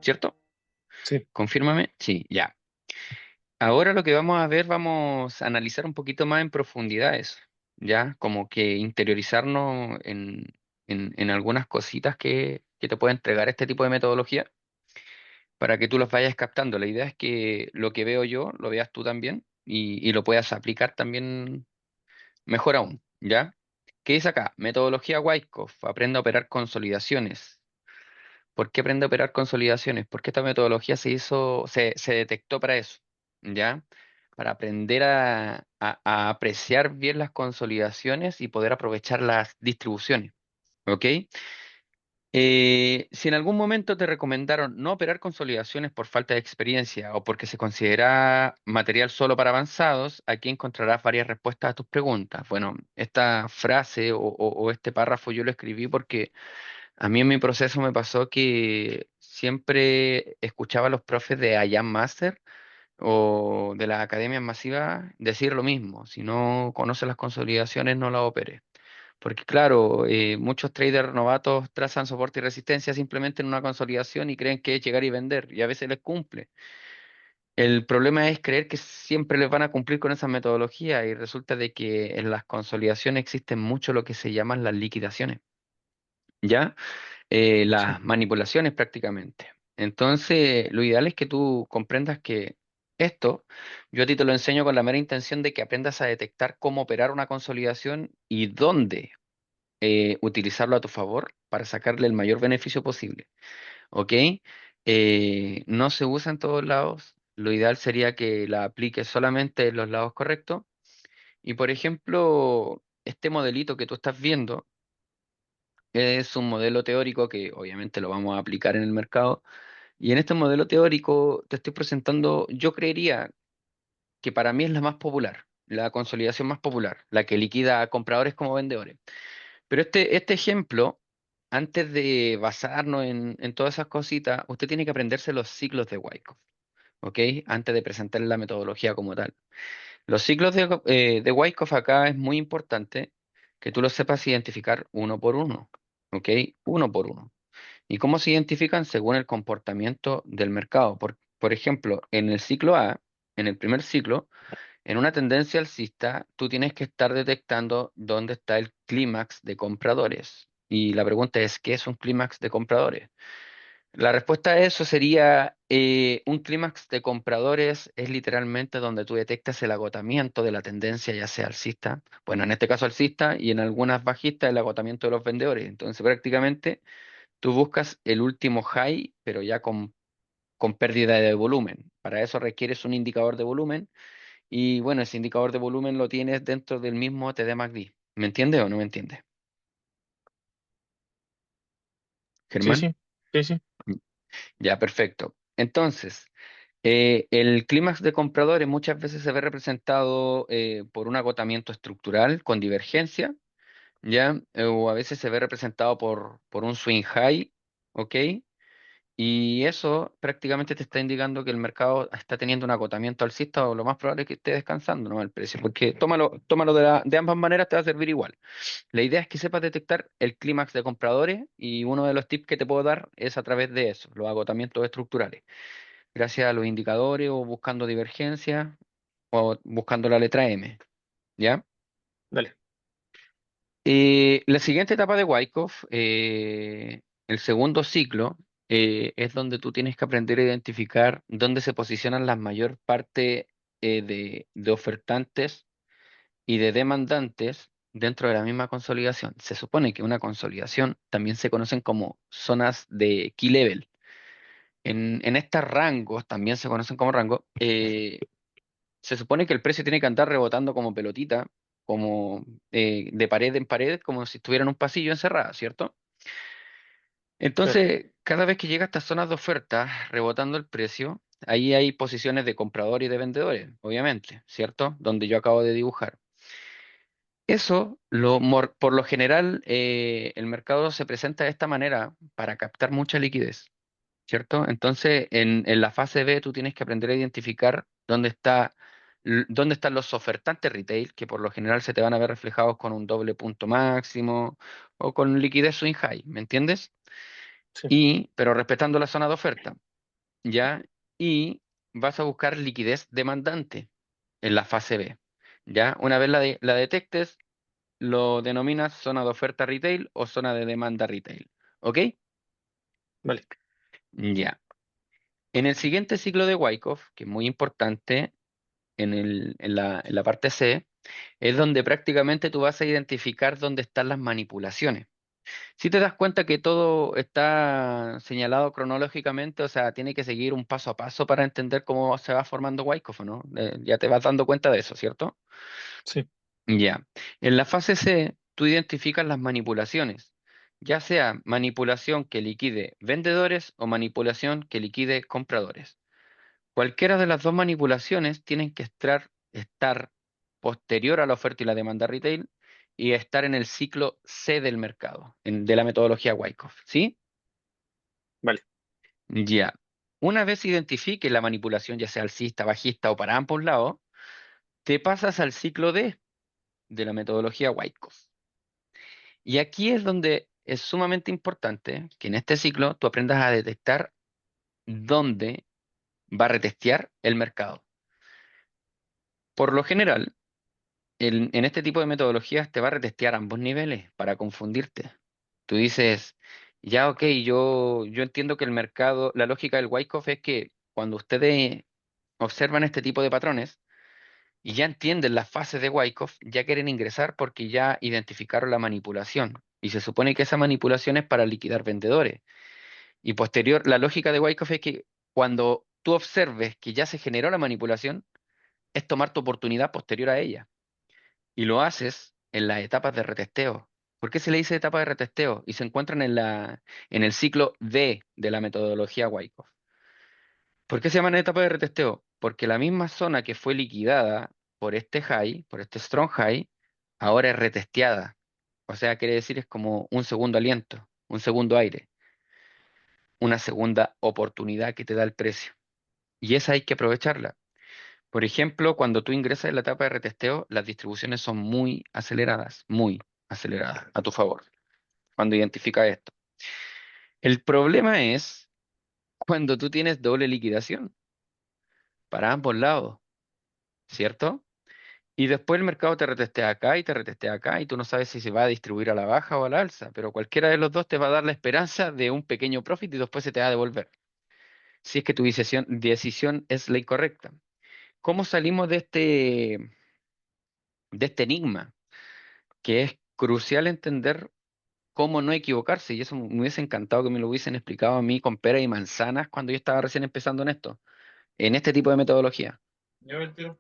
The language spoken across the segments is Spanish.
¿cierto? Sí, Confírmame. Sí, ya. Ahora lo que vamos a ver, vamos a analizar un poquito más en profundidad eso, ¿ya? Como que interiorizarnos en algunas cositas que te puede entregar este tipo de metodología para que tú los vayas captando. La idea es que lo que veo yo lo veas tú también y lo puedas aplicar también mejor aún, ¿ya? ¿Qué dice acá? Metodología Wyckoff, aprende a operar consolidaciones. ¿Por qué aprende a operar consolidaciones? Porque esta metodología se detectó para eso, ¿ya? Para aprender a apreciar bien las consolidaciones y poder aprovechar las distribuciones, ¿ok? Si en algún momento te recomendaron no operar consolidaciones por falta de experiencia o porque se considera material solo para avanzados, aquí encontrarás varias respuestas a tus preguntas. Bueno, esta frase o este párrafo yo lo escribí porque a mí en mi proceso me pasó que siempre escuchaba a los profes de IAM Master o de las academias masivas decir lo mismo: si no conoces las consolidaciones, no las operes. Porque claro, muchos traders novatos trazan soporte y resistencia simplemente en una consolidación y creen que es llegar y vender, y a veces les cumple. El problema es creer que siempre les van a cumplir con esa metodología, y resulta de que en las consolidaciones existen mucho lo que se llaman las liquidaciones, ¿ya? sí, Las manipulaciones prácticamente. Entonces, lo ideal es que tú comprendas que esto, yo a ti te lo enseño con la mera intención de que aprendas a detectar cómo operar una consolidación y dónde utilizarlo a tu favor para sacarle el mayor beneficio posible, ¿ok? No se usa en todos lados. Lo ideal sería que la apliques solamente en los lados correctos. Y por ejemplo, este modelito que tú estás viendo es un modelo teórico que obviamente lo vamos a aplicar en el mercado. Y en este modelo teórico te estoy presentando, yo creería que para mí es la más popular, la consolidación más popular, la que liquida a compradores como vendedores. Pero este ejemplo, antes de basarnos en todas esas cositas, usted tiene que aprenderse los ciclos de Wyckoff, ¿ok? Antes de presentar la metodología como tal. Los ciclos de Wyckoff acá es muy importante que tú los sepas identificar uno por uno, ¿ok? Uno por uno. ¿Y cómo se identifican? Según el comportamiento del mercado. Por ejemplo, en el ciclo A, en el primer ciclo, en una tendencia alcista, tú tienes que estar detectando dónde está el clímax de compradores. Y la pregunta es, ¿qué es un clímax de compradores? La respuesta a eso sería, un clímax de compradores es literalmente donde tú detectas el agotamiento de la tendencia, ya sea alcista, bueno, en este caso alcista, y en algunas bajistas el agotamiento de los vendedores. Entonces, prácticamente, tú buscas el último high, pero ya con pérdida de volumen. Para eso requieres un indicador de volumen y bueno, ese indicador de volumen lo tienes dentro del mismo TD MACD. ¿Me entiendes o no me entiendes, sí, Germán? sí, sí, sí, Mm, Ya, perfecto. Entonces, el clímax de compradores muchas veces se ve representado por un agotamiento estructural con divergencia, ¿ya? O a veces se ve representado por un swing high, ¿ok? Y eso prácticamente te está indicando que el mercado está teniendo un agotamiento alcista, o lo más probable es que esté descansando, ¿no? El precio, porque tómalo de ambas maneras, te va a servir igual. La idea es que sepas detectar el clímax de compradores, y uno de los tips que te puedo dar es a través de eso, los agotamientos estructurales, gracias a los indicadores o buscando divergencia o buscando la letra M, ¿ya? dale. La siguiente etapa de Wyckoff, el segundo ciclo, es donde tú tienes que aprender a identificar dónde se posicionan la mayor parte de ofertantes y de demandantes dentro de la misma consolidación. Se supone que una consolidación también se conocen como zonas de key level. En estos rangos, también se conocen como rangos, se supone que el precio tiene que andar rebotando como pelotita, como de pared en pared, como si estuviera en un pasillo encerrado, ¿cierto? Claro, Entonces, cada vez que llega a estas zonas de oferta, rebotando el precio, ahí hay posiciones de compradores y de vendedores, obviamente, ¿cierto? Donde yo acabo de dibujar. Eso, por lo general, el mercado se presenta de esta manera para captar mucha liquidez, ¿cierto? Entonces, en la fase B tú tienes que aprender a identificar dónde están los ofertantes retail, que por lo general se te van a ver reflejados con un doble punto máximo o con liquidez swing high, ¿me entiendes? sí, Pero respetando la zona de oferta. ¿ya? Y vas a buscar liquidez demandante en la fase B, ¿ya? Una vez la detectes, lo denominas zona de oferta retail o zona de demanda retail, ¿ok? Vale. Ya. En el siguiente ciclo de Wyckoff, que es muy importante en la parte C, es donde prácticamente tú vas a identificar dónde están las manipulaciones. Si te das cuenta que todo está señalado cronológicamente, o sea, tiene que seguir un paso a paso para entender cómo se va formando Wyckoff, ¿no? Ya te vas dando cuenta de eso, ¿cierto? Sí. Ya. En la fase C, tú identificas las manipulaciones, ya sea manipulación que liquide vendedores o manipulación que liquide compradores. Cualquiera de las dos manipulaciones tienen que estar posterior a la oferta y la demanda retail y estar en el ciclo C del mercado, de la metodología Wyckoff, ¿sí? Vale. Ya. Una vez identifique la manipulación, ya sea alcista, bajista o para ambos lados, te pasas al ciclo D de la metodología Wyckoff. Y aquí es donde es sumamente importante que en este ciclo tú aprendas a detectar dónde va a retestear el mercado. Por lo general, en este tipo de metodologías te va a retestear ambos niveles para confundirte. Tú dices, ya, ok, yo entiendo que el mercado, la lógica del Wyckoff es que cuando ustedes observan este tipo de patrones y ya entienden las fases de Wyckoff, ya quieren ingresar porque ya identificaron la manipulación. Y se supone que esa manipulación es para liquidar vendedores. Y posterior, la lógica de Wyckoff es que cuando tú observes que ya se generó la manipulación, es tomar tu oportunidad posterior a ella. Y lo haces en las etapas de retesteo. ¿Por qué se le dice etapa de retesteo? Y se encuentran en el ciclo D de la metodología Wyckoff. ¿Por qué se llaman etapa de retesteo? Porque la misma zona que fue liquidada por este high, por este strong high, ahora es retesteada. O sea, quiere decir es como un segundo aliento, un segundo aire, una segunda oportunidad que te da el precio. Y esa hay que aprovecharla. Por ejemplo, cuando tú ingresas en la etapa de retesteo, las distribuciones son muy aceleradas a tu favor, cuando identificas esto. El problema es cuando tú tienes doble liquidación para ambos lados, ¿cierto? Y después el mercado te retestea acá y te retestea acá y tú no sabes si se va a distribuir a la baja o a la alza, pero cualquiera de los dos te va a dar la esperanza de un pequeño profit y después se te va a devolver, si es que tu decisión es la incorrecta. ¿Cómo salimos de este enigma? Que es crucial entender cómo no equivocarse. Y eso me hubiese encantado que me lo hubiesen explicado a mí con pera y manzanas cuando yo estaba recién empezando en esto, en este tipo de metodología. Ya me entero.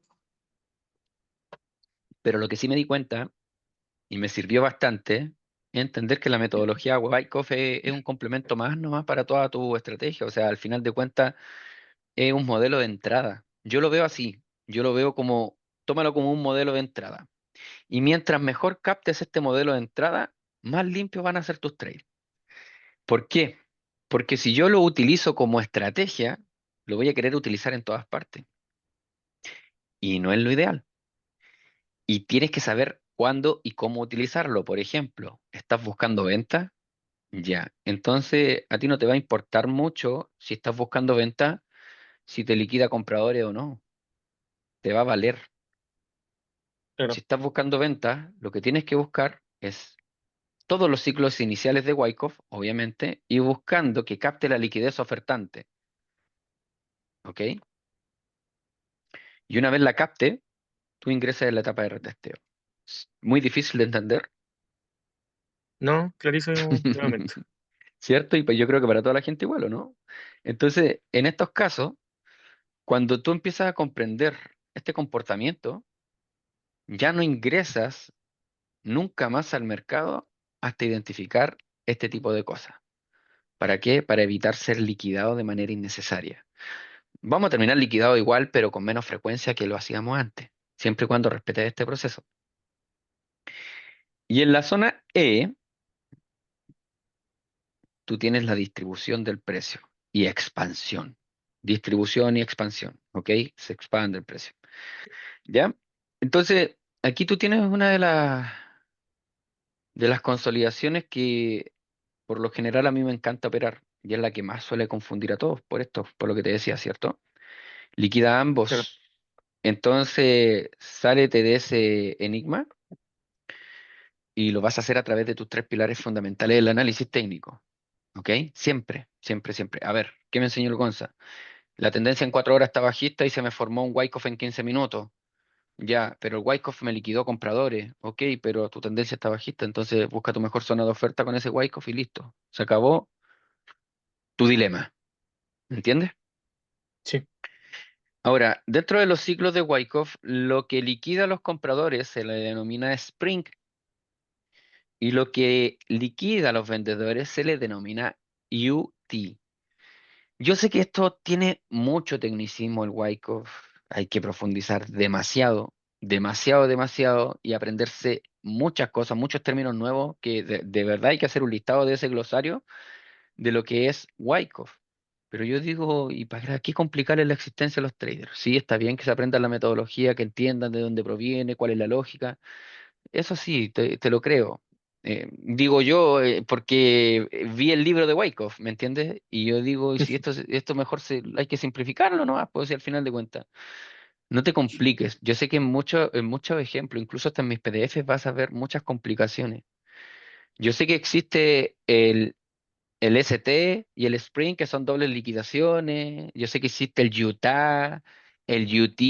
Pero lo que sí me di cuenta, y me sirvió bastante, es entender que la metodología Wyckoff es un complemento más nomás para toda tu estrategia. O sea, al final de cuentas, es un modelo de entrada. Yo lo veo así. Yo lo veo como, tómalo como un modelo de entrada. Y mientras mejor captes este modelo de entrada, más limpios van a ser tus trades. ¿Por qué? Porque si yo lo utilizo como estrategia, lo voy a querer utilizar en todas partes. Y no es lo ideal. Y tienes que saber cuándo y cómo utilizarlo. Por ejemplo, ¿estás buscando venta? Ya. Entonces, a ti no te va a importar mucho si estás buscando venta, si te liquida compradores o no. Te va a valer. Si Claro. estás buscando venta, lo que tienes que buscar es todos los ciclos iniciales de Wyckoff, obviamente, y buscando que capte la liquidez ofertante. ¿Ok? Y una vez la capte, tú ingresas en la etapa de retesteo. Muy difícil de entender, No, clarísimo nuevamente. ¿cierto? Y pues yo creo que para toda la gente igual, ¿o no? Entonces, en estos casos, cuando tú empiezas a comprender este comportamiento, ya no ingresas nunca más al mercado hasta identificar este tipo de cosas. ¿Para qué? Para evitar ser liquidado de manera innecesaria. Vamos a terminar liquidado igual, pero con menos frecuencia que lo hacíamos antes, siempre y cuando respetes este proceso. Y en la zona E, tú tienes la distribución del precio y expansión. Distribución y expansión, ¿ok? Se expande el precio. ¿Ya? Entonces, aquí tú tienes una de las consolidaciones que por lo general a mí me encanta operar. y es la que más suele confundir a todos por esto, por lo que te decía, ¿cierto? Liquida Claro, ambos. Entonces, sálete de ese enigma y lo vas a hacer a través de tus tres pilares fundamentales del análisis técnico. ¿Ok? Siempre, siempre, siempre. A ver, ¿qué me enseñó el Gonza? La tendencia en 4 horas está bajista y se me formó un Wyckoff en 15 minutos. Ya, pero el Wyckoff me liquidó compradores. Ok, pero tu tendencia está bajista, entonces busca tu mejor zona de oferta con ese Wyckoff y listo. Se acabó tu dilema. ¿Entiendes? sí, Ahora, dentro de los ciclos de Wyckoff, lo que liquida a los compradores se le denomina Spring y lo que liquida a los vendedores se le denomina UT. Yo sé que esto tiene mucho tecnicismo, el Wyckoff. Hay que profundizar demasiado, demasiado, demasiado y aprenderse muchas cosas, muchos términos nuevos que de verdad hay que hacer un listado de ese glosario de lo que es Wyckoff. Pero yo digo, ¿y para qué complicarle la existencia a los traders? Sí, está bien que se aprendan la metodología, que entiendan de dónde proviene, cuál es la lógica. Eso sí, te lo creo. Digo yo, porque vi el libro de Wyckoff, ¿me entiendes? Y yo digo, y si esto mejor hay que simplificarlo nomás, pues si al final de cuentas, no te compliques. Yo sé que en muchos ejemplos, incluso hasta en mis PDFs, vas a ver muchas complicaciones. Yo sé que existe el ST y el Spring, que son dobles liquidaciones. Yo sé que existe el Utah, el UT,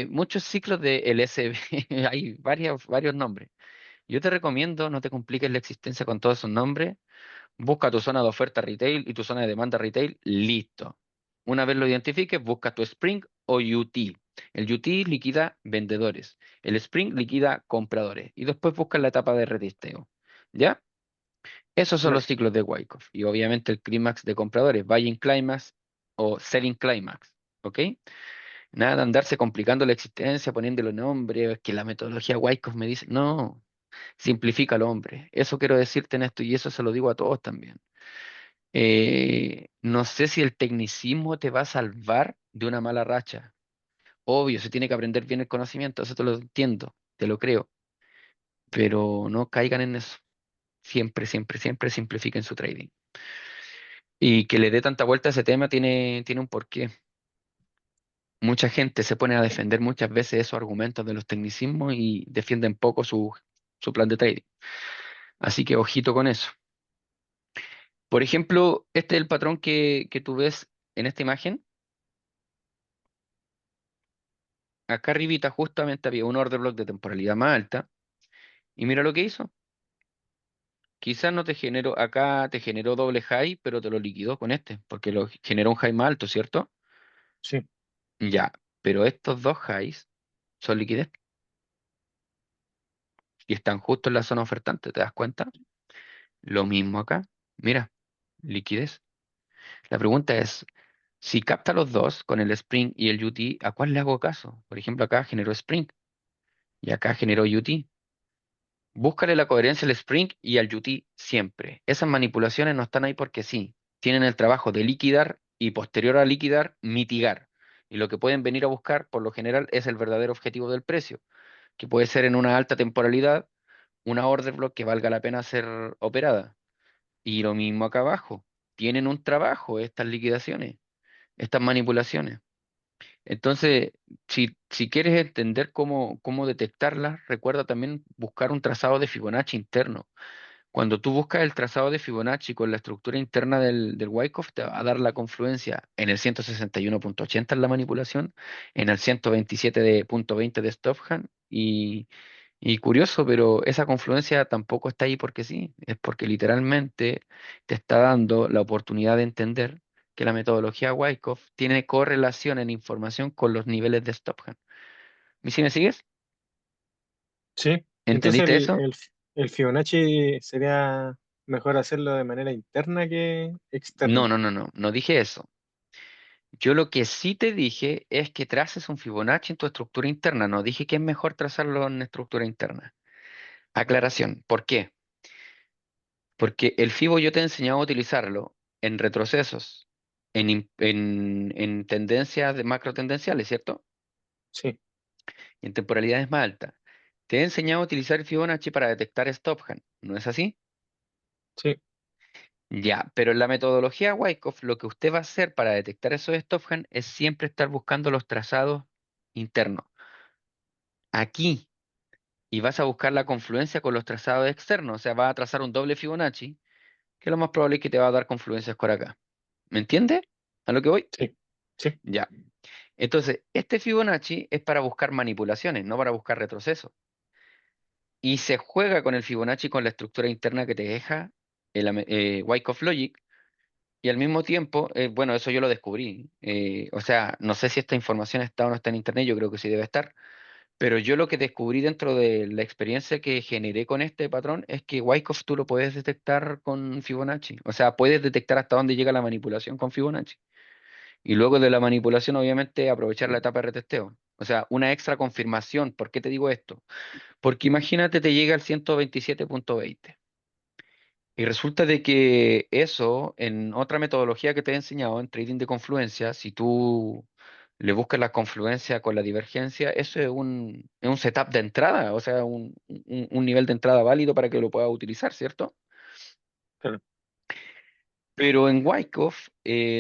muchos ciclos de LSB. Hay varios nombres. Yo te recomiendo, no te compliques la existencia con todos esos nombres. Busca tu zona de oferta retail y tu zona de demanda retail, listo. Una vez lo identifiques, busca tu Spring o UT. El UT liquida vendedores, el Spring liquida compradores y después busca la etapa de retesteo. ¿Ya? Esos son los vale. ciclos de Wyckoff. Y obviamente el clímax de compradores, buying climax o selling climax. ¿Ok? Nada de andarse complicando la existencia, poniéndole nombre, que la metodología Wyckoff me dice. No, simplifica al hombre. Eso quiero decirte en esto y eso se lo digo a todos también. No sé si el tecnicismo te va a salvar de una mala racha. Obvio, se tiene que aprender bien el conocimiento, eso te lo entiendo, te lo creo, pero no caigan en eso. Siempre, siempre, siempre simplifiquen su trading. Y que le dé tanta vuelta a ese tema tiene un porqué. Mucha gente se pone a defender muchas veces esos argumentos de los tecnicismos y defienden poco su plan de trading. Así que ojito con eso. Por ejemplo, este es el patrón que tú ves en esta imagen. Acá arribita justamente había un order block de temporalidad más alta. Y mira lo que hizo. Quizás no te generó, acá te generó doble high, pero te lo liquidó con este, porque lo generó un high más alto, ¿cierto? Sí, Ya, pero estos dos highs son liquidez y están justo en la zona ofertante, ¿te das cuenta? Lo mismo acá. Mira, liquidez. La pregunta es, si capta los dos con el Spring y el UT, ¿a cuál le hago caso? Por ejemplo, acá generó Spring y acá generó UT. Búscale la coherencia al Spring y al UT siempre. Esas manipulaciones no están ahí porque sí. Tienen el trabajo de liquidar y posterior a liquidar, mitigar. Y lo que pueden venir a buscar, por lo general, es el verdadero objetivo del precio, que puede ser en una alta temporalidad, una order block que valga la pena ser operada. Y lo mismo acá abajo. Tienen un trabajo estas liquidaciones, estas manipulaciones. Entonces, si quieres entender cómo detectarlas, recuerda también buscar un trazado de Fibonacci interno. Cuando tú buscas el trazado de Fibonacci con la estructura interna del Wyckoff, te va a dar la confluencia en el 161,80 en la manipulación, en el 127,20 de Stofan y curioso, pero esa confluencia tampoco está ahí porque sí, es porque literalmente te está dando la oportunidad de entender que la metodología Wyckoff tiene correlación en información con los niveles de Stofan. ¿Y si me sigues? sí. Entonces ¿Entendiste eso? el Fibonacci sería mejor hacerlo de manera interna que No, externa. no, no, no, no dije eso. Yo lo que sí te dije es que traces un Fibonacci en tu estructura interna. No dije que es mejor trazarlo en estructura interna. Aclaración. ¿Por qué? Porque el Fibo yo te he enseñado a utilizarlo en retrocesos, en tendencias de macro tendenciales, ¿cierto? Sí, Y en temporalidades más altas. Te he enseñado a utilizar el Fibonacci para detectar stop hand. ¿No es así? sí, Ya, pero en la metodología Wyckoff, lo que usted va a hacer para detectar esos stophands es siempre estar buscando los trazados internos. Aquí, y vas a buscar la confluencia con los trazados externos, o sea, vas a trazar un doble Fibonacci, que lo más probable es que te va a dar confluencias por acá. ¿Me entiende? ¿A lo que voy? Sí, sí, Ya. Entonces, este Fibonacci es para buscar manipulaciones, no para buscar retroceso. Y se juega con el Fibonacci con la estructura interna que te deja Wyckoff Logic. Y al mismo tiempo, bueno, eso yo lo descubrí. O sea, no sé si esta información está o no está en internet, yo creo que sí debe estar. Pero yo lo que descubrí dentro de la experiencia que generé con este patrón es que Wyckoff tú lo puedes detectar con Fibonacci. O sea, puedes detectar hasta dónde llega la manipulación con Fibonacci. Y luego de la manipulación, obviamente, aprovechar la etapa de retesteo. O sea, una extra confirmación. ¿Por qué te digo esto? Porque imagínate te llega al 127,20. Y resulta de que eso, en otra metodología que te he enseñado, en trading de confluencia, si tú le buscas la confluencia con la divergencia, eso es un setup de entrada, o sea, un nivel de entrada válido para que lo puedas utilizar, ¿cierto? claro. Pero en Wyckoff,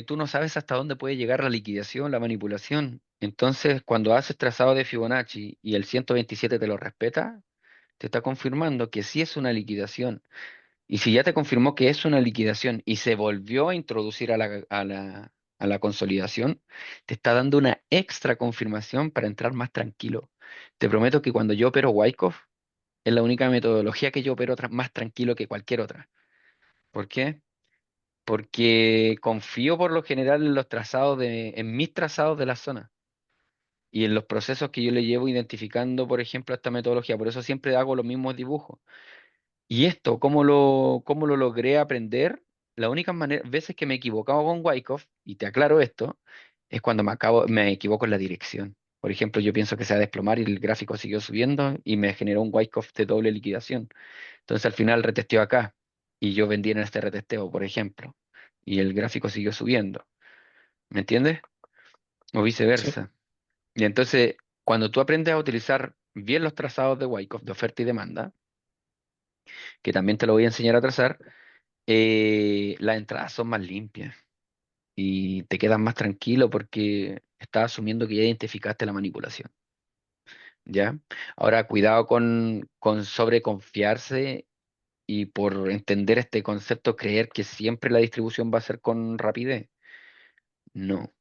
tú no sabes hasta dónde puede llegar la liquidación, la manipulación. Entonces, cuando haces trazado de Fibonacci y el 127 te lo respeta, te está confirmando que sí es una liquidación. Y si ya te confirmó que es una liquidación y se volvió a introducir a la consolidación, te está dando una extra confirmación para entrar más tranquilo. Te prometo que cuando yo opero Wyckoff, es la única metodología que yo opero más tranquilo que cualquier otra. ¿Por qué? Porque confío por lo general en los trazados en mis trazados de la zona y en los procesos que yo le llevo identificando, por ejemplo, esta metodología. Por eso siempre hago los mismos dibujos. Y esto, cómo lo logré aprender? La única manera, veces que me he equivocado con Wyckoff, y te aclaro esto, es cuando me equivoco en la dirección. Por ejemplo, yo pienso que se va a desplomar y el gráfico siguió subiendo y me generó un Wyckoff de doble liquidación. Entonces al final retesteó acá y yo vendí en este retesteo, por ejemplo, y el gráfico siguió subiendo. ¿Me entiendes? O Sí, viceversa. Y entonces, cuando tú aprendes a utilizar bien los trazados de Wyckoff de oferta y demanda, que también te lo voy a enseñar a trazar, las entradas son más limpias y te quedas más tranquilo porque estás asumiendo que ya identificaste la manipulación, ¿ya? Ahora, cuidado con sobreconfiarse y por entender este concepto, creer que siempre la distribución va a ser con rapidez. No.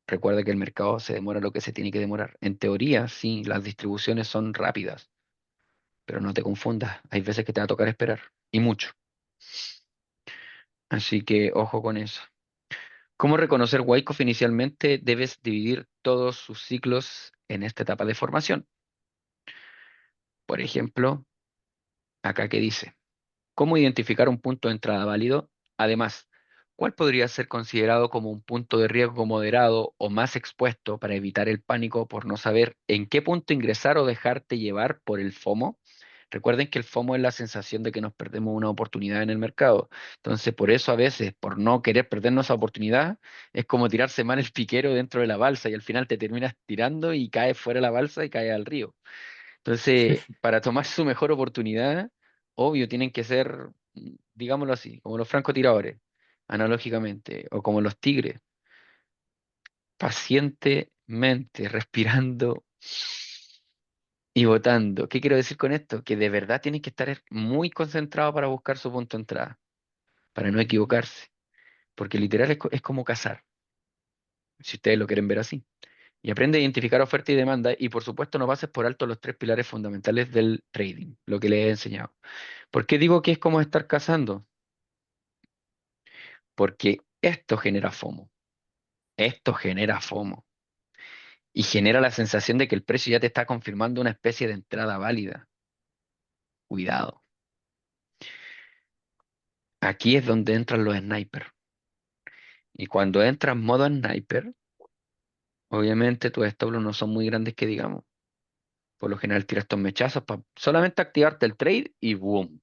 Recuerda que el mercado se demora lo que se tiene que demorar. En teoría, sí, las distribuciones son rápidas, pero no te confundas. Hay veces que te va a tocar esperar, y mucho. Así que ojo con eso. ¿Cómo reconocer Wyckoff? Inicialmente debes dividir todos sus ciclos en esta etapa de formación. Por ejemplo, acá que dice, ¿cómo identificar un punto de entrada válido? Además, ¿cuál podría ser considerado como un punto de riesgo moderado o más expuesto para evitar el pánico por no saber en qué punto ingresar o dejarte llevar por el FOMO? Recuerden que el FOMO es la sensación de que nos perdemos una oportunidad en el mercado. Entonces, por eso a veces, por no querer perdernos esa oportunidad, es como tirarse mal el piquero dentro de la balsa y al final te terminas tirando y caes fuera de la balsa y caes al río. Entonces, para tomar su mejor oportunidad, obvio, tienen que ser, digámoslo así, como los francotiradores, analógicamente, o como los tigres, pacientemente, respirando y botando. ¿Qué quiero decir con esto? Que de verdad tienen que estar muy concentrados para buscar su punto de entrada, para no equivocarse, porque literal es como cazar, si ustedes lo quieren ver así. Y aprende a identificar oferta y demanda y por supuesto no pases por alto los tres pilares fundamentales del trading, lo que les he enseñado. ¿Por qué digo que es como estar cazando? Porque esto genera FOMO. Esto genera FOMO. Y genera la sensación de que el precio ya te está confirmando una especie de entrada válida. Cuidado. Aquí es donde entran los snipers. Y cuando entras modo sniper, obviamente tus stop loss no son muy grandes que digamos. Por lo general tiras estos mechazos para solamente activarte el trade y boom.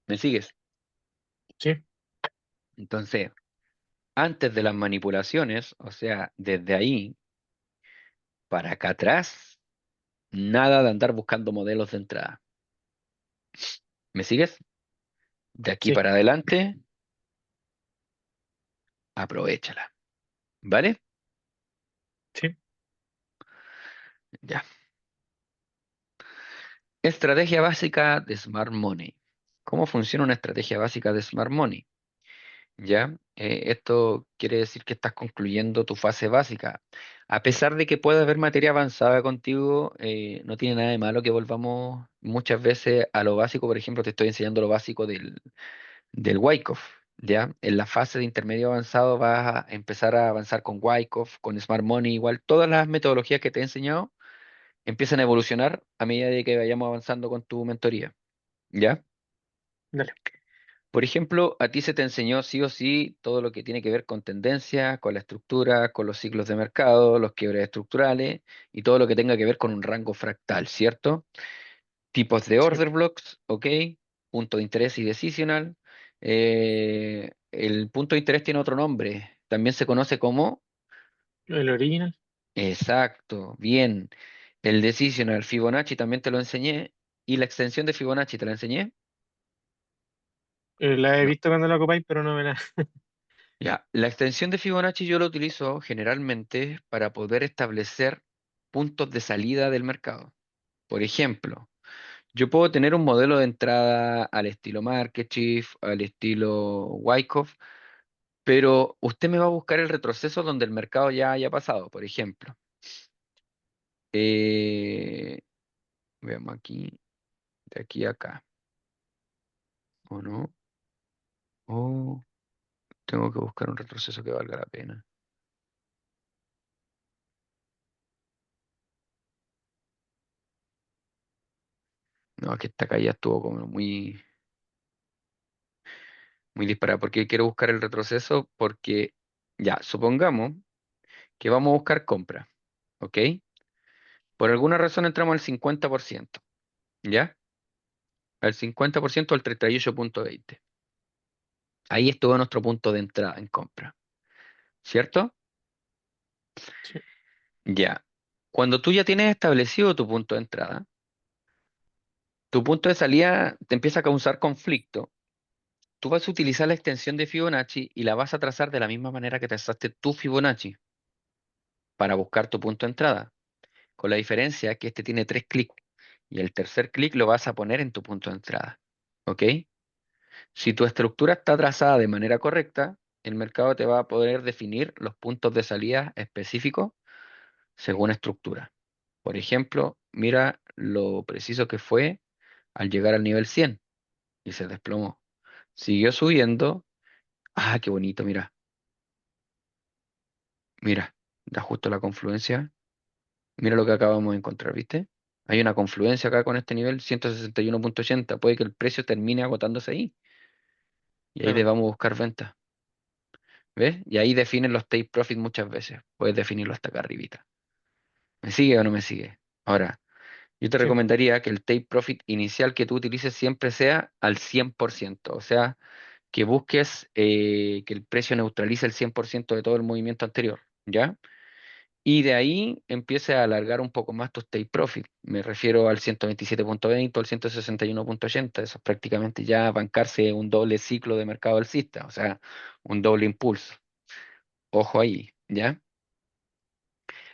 ¿Me sigues? sí, Entonces, antes de las manipulaciones, o sea, desde ahí para acá atrás, nada de andar buscando modelos de entrada. ¿Me sigues? De aquí Sí, para adelante, aprovéchala. ¿Vale? sí. Ya. Estrategia básica de Smart Money. ¿Cómo funciona una estrategia básica de Smart Money? ¿Ya? Esto quiere decir que estás concluyendo tu fase básica. A pesar de que pueda haber materia avanzada contigo, no tiene nada de malo que volvamos muchas veces a lo básico. Por ejemplo, te estoy enseñando lo básico del Wyckoff, ¿ya? En la fase de intermedio avanzado vas a empezar a avanzar con Wyckoff, con Smart Money, igual. Todas las metodologías que te he enseñado empiezan a evolucionar a medida de que vayamos avanzando con tu mentoría, ¿ya? Dale. Por ejemplo, a ti se te enseñó sí o sí todo lo que tiene que ver con tendencia, con la estructura, con los ciclos de mercado, los quiebres estructurales y todo lo que tenga que ver con un rango fractal, ¿cierto? Tipos de Sí. order blocks, ¿ok? Punto de interés y decisional. El punto de interés tiene otro nombre, también se conoce como, El original. exacto, bien, el decisional Fibonacci también te lo enseñé y la extensión de Fibonacci te la enseñé. La he No. visto cuando la ocupáis, pero no me la. Ya, la extensión de Fibonacci yo la utilizo generalmente para poder establecer puntos de salida del mercado. Por ejemplo, yo puedo tener un modelo de entrada al estilo Market Shift, al estilo Wyckoff, pero usted me va a buscar el retroceso donde el mercado ya haya pasado. Por ejemplo, eh, veamos aquí, de aquí a acá, ¿o no? O tengo que buscar un retroceso que valga la pena. No, que esta caída estuvo como muy disparada. ¿Por qué quiero buscar el retroceso? Porque, ya, supongamos que vamos a buscar compra, ¿ok? Por alguna razón entramos al 50%, ¿ya? Al 50% al 38,20. Ahí estuvo nuestro punto de entrada en compra, ¿cierto? Sí. Ya. Cuando tú ya tienes establecido tu punto de entrada, tu punto de salida te empieza a causar conflicto. Tú vas a utilizar la extensión de Fibonacci y la vas a trazar de la misma manera que trazaste tu Fibonacci para buscar tu punto de entrada, con la diferencia que este tiene tres clics y el tercer clic lo vas a poner en tu punto de entrada, ¿ok? Si tu estructura está trazada de manera correcta, el mercado te va a poder definir los puntos de salida específicos según estructura. Por ejemplo, mira lo preciso que fue al llegar al nivel 100 y se desplomó. Siguió subiendo. Ah, qué bonito, mira, mira, da justo la confluencia. Mira lo que acabamos de encontrar, ¿viste? Hay una confluencia acá con este nivel 161,80. Puede que el precio termine agotándose ahí. Y ahí Claro. debamos buscar venta. ¿Ves? Y ahí definen los take profit muchas veces. Puedes definirlo hasta acá arribita. ¿Me sigue o no me sigue? Ahora, yo te Sí. recomendaría que el take profit inicial que tú utilices siempre sea al 100%. O sea, que busques que el precio neutralice el 100% de todo el movimiento anterior. ¿Ya? Y de ahí empiece a alargar un poco más tu take profit. Me refiero al 127,20 o al 161,80. Eso es prácticamente ya bancarse un doble ciclo de mercado alcista, o sea, un doble impulso. Ojo ahí, ¿ya? Vale.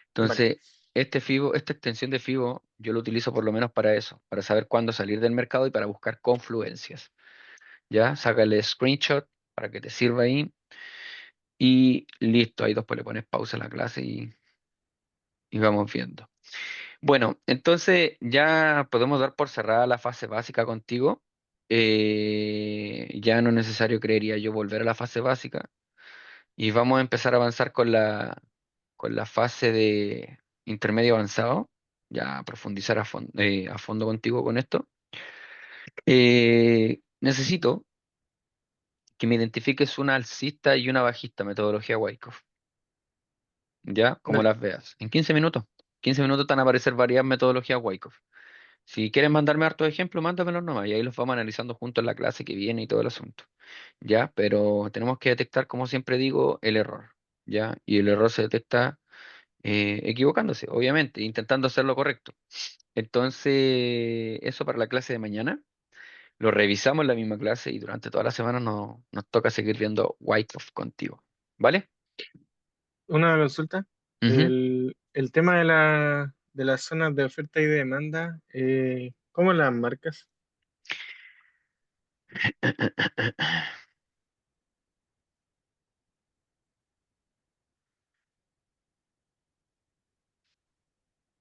Entonces, esta extensión de FIBO, yo lo utilizo por lo menos para eso, para saber cuándo salir del mercado y para buscar confluencias. ¿Ya? Sácale screenshot para que te sirva ahí y listo. Ahí después le pones pausa a la clase y vamos viendo. Bueno, entonces ya podemos dar por cerrada la fase básica contigo. Ya no es necesario, creería yo, volver a la fase básica. Y vamos a empezar a avanzar con la fase de intermedio avanzado. Ya a profundizar a fondo contigo con esto. Necesito que me identifiques una alcista y una bajista, metodología Wyckoff. Ya, como Dale. las veas. En 15 minutos. 15 minutos te van a aparecer varias metodologías Wyckoff. Si quieres mandarme hartos ejemplos, mándamelos nomás y ahí los vamos analizando juntos en la clase que viene y todo el asunto. ¿Ya? Pero tenemos que detectar, como siempre digo, el error. ¿Ya? Y el error se detecta equivocándose, obviamente, intentando hacer lo correcto. Entonces, eso para la clase de mañana. Lo revisamos en la misma clase y durante toda la semana nos toca seguir viendo Wyckoff contigo. ¿Vale? Una consulta. Ujú. El tema de las zonas de oferta y demanda, ¿cómo las marcas?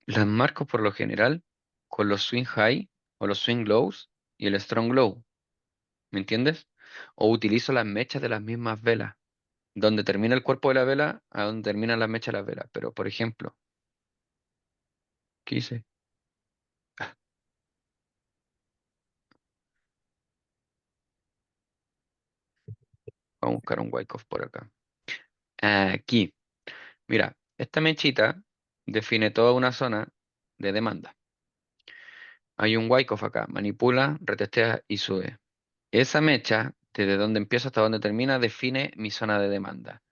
Las marco por lo general con los swing high o los swing lows y el strong low, ¿me entiendes? O utilizo las mechas de las mismas velas, donde termina el cuerpo de la vela a donde termina la mecha de la vela. Pero, por ejemplo, ¿qué hice? Vamos a buscar un Wyckoff por acá. Aquí, mira, esta mechita define toda una zona de demanda. Hay un Wyckoff acá, manipula, retestea y sube. Esa mecha, desde donde empieza hasta donde termina, define mi zona de demanda.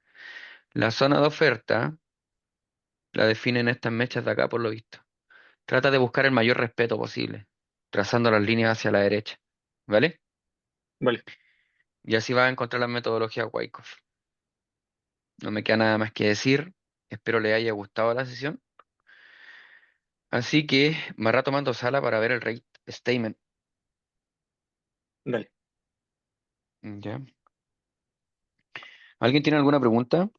La zona de oferta la definen estas mechas de acá, por lo visto. Trata de buscar el mayor respeto posible, trazando las líneas hacia la derecha, ¿vale? Vale, Y así vas a encontrar la metodología Wyckoff. No me queda nada más que decir. Espero le haya gustado la sesión. Así que me rato tomando sala para ver el rate statement. dale. ¿Ya? ¿Alguien tiene alguna pregunta?